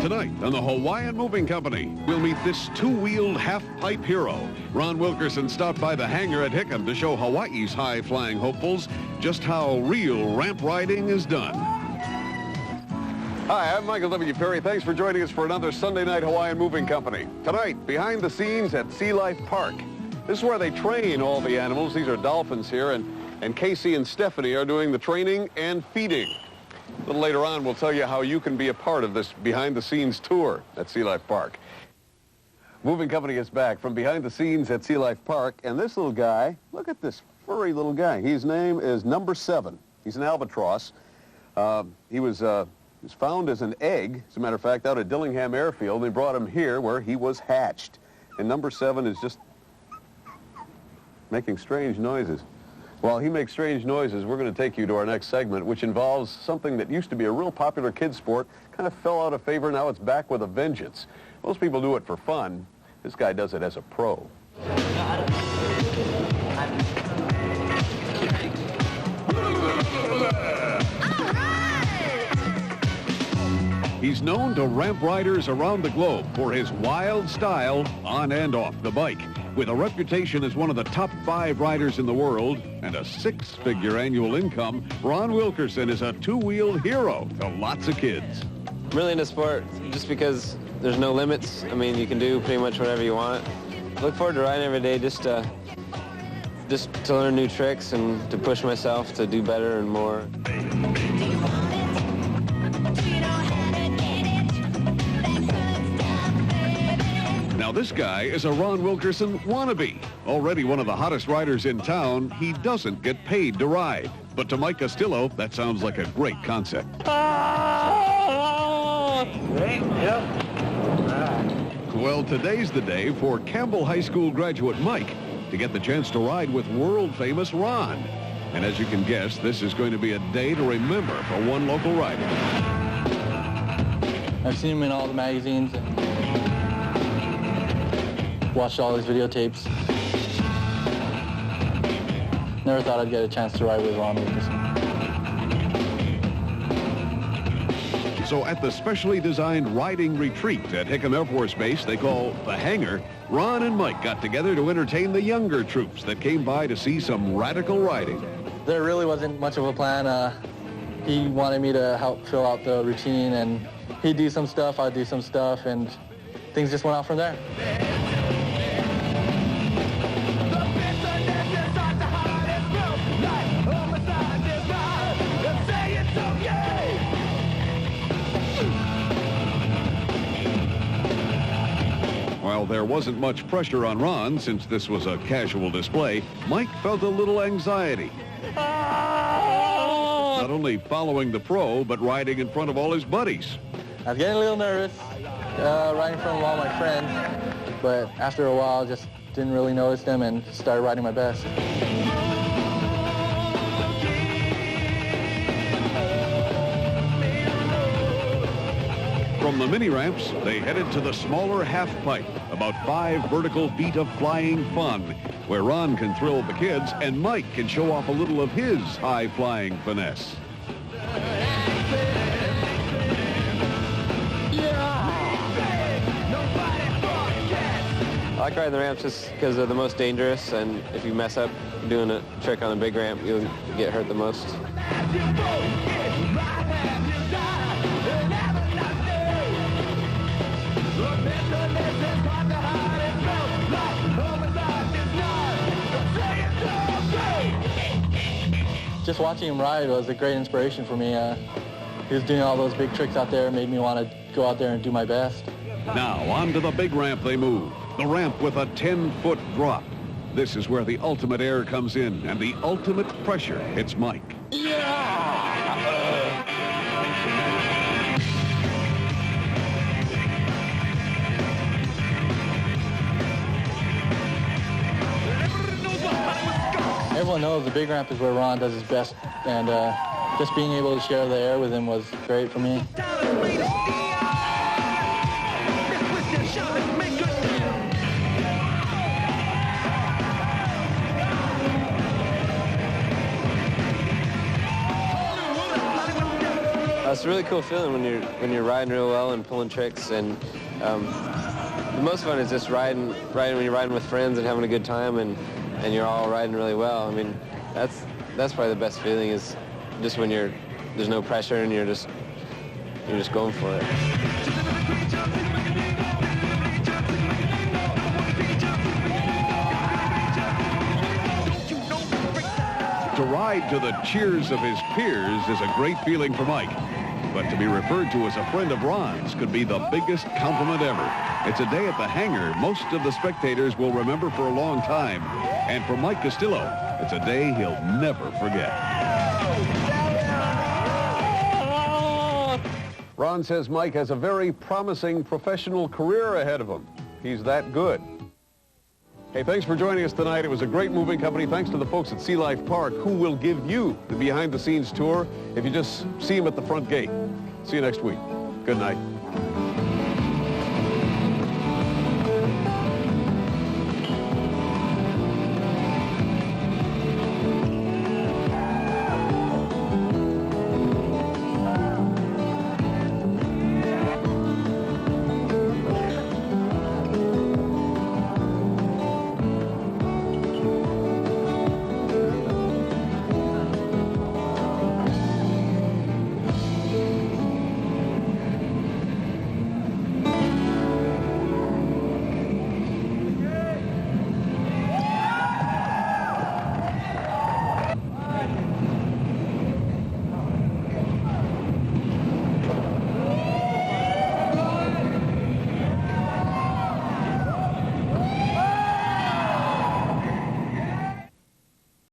Tonight on the Hawaiian Moving Company, we'll meet this two-wheeled half-pipe hero. Ron Wilkerson stopped by the hangar at Hickam to show Hawaii's high-flying hopefuls just how real ramp riding is done. Hi, I'm Michael W. Perry. Thanks for joining us for another Sunday Night Hawaiian Moving Company. Tonight, behind the scenes at Sea Life Park. This is where they train all the animals. These are dolphins here, and Casey and Stephanie are doing the training and feeding. A little later on, we'll tell you how you can be a part of this behind-the-scenes tour at Sea Life Park. Moving Company is back from behind the scenes at Sea Life Park, and this little guy, look at this furry little guy. His name is Number 7. He's an albatross. He was found as an egg, as a matter of fact, out at Dillingham Airfield. They brought him here where he was hatched. And Number 7 is just making strange noises. While he makes strange noises, we're going to take you to our next segment, which involves something that used to be a real popular kids sport, kind of fell out of favor. Now it's back with a vengeance. Most people do it for fun. This guy does it as a pro. He's known to ramp riders around the globe for his wild style on and off the bike. With a reputation as one of the top 5 riders in the world and a 6-figure annual income, Ron Wilkerson is a two-wheeled hero to lots of kids. I'm really into sport just because there's no limits. I mean, you can do pretty much whatever you want. Look forward to riding every day just to learn new tricks and to push myself to do better and more. Now this guy is a Ron Wilkerson wannabe. Already one of the hottest riders in town, he doesn't get paid to ride. But to Mike Castillo, that sounds like a great concept. Well, today's the day for Campbell High School graduate Mike to get the chance to ride with world-famous Ron. And as you can guess, this is going to be a day to remember for one local rider. I've seen him in all the magazines. Watched all his videotapes. Never thought I'd get a chance to ride with Ron Wilkerson. So at the specially designed riding retreat at Hickam Air Force Base they call the Hangar, Ron and Mike got together to entertain the younger troops that came by to see some radical riding. There really wasn't much of a plan. He wanted me to help fill out the routine, and he'd do some stuff, I'd do some stuff, and things just went out from there. While there wasn't much pressure on Ron, since this was a casual display, Mike felt a little anxiety. Not only following the pro, but riding in front of all his buddies. I was getting a little nervous, riding in front of all my friends, but after a while, just didn't really notice them and started riding my best. From the mini ramps, they headed to the smaller half pipe, about 5 vertical feet of flying fun, where Ron can thrill the kids and Mike can show off a little of his high-flying finesse. I like riding the ramps just because they're the most dangerous, and if you mess up doing a trick on a big ramp, you'll get hurt the most. Just watching him ride was a great inspiration for me. He was doing all those big tricks out there, made me want to go out there and do my best. Now, onto the big ramp they move. The ramp with a 10-foot drop. This is where the ultimate air comes in and the ultimate pressure hits Mike. Everyone knows the big ramp is where Ron does his best, and just being able to share the air with him was great for me. It's a really cool feeling when you're riding real well and pulling tricks, and the most fun is just riding when you're riding with friends and having a good time, and you're all riding really well. I mean, that's probably the best feeling, is just when there's no pressure and you're just going for it. To ride to the cheers of his peers is a great feeling for Mike. But to be referred to as a friend of Ron's could be the biggest compliment ever. It's a day at the Hangar most of the spectators will remember for a long time. And for Mike Castillo, it's a day he'll never forget. Ron says Mike has a very promising professional career ahead of him. He's that good. Hey, thanks for joining us tonight. It was a great moving company. Thanks to the folks at Sea Life Park, who will give you the behind-the-scenes tour if you just see them at the front gate. See you next week. Good night.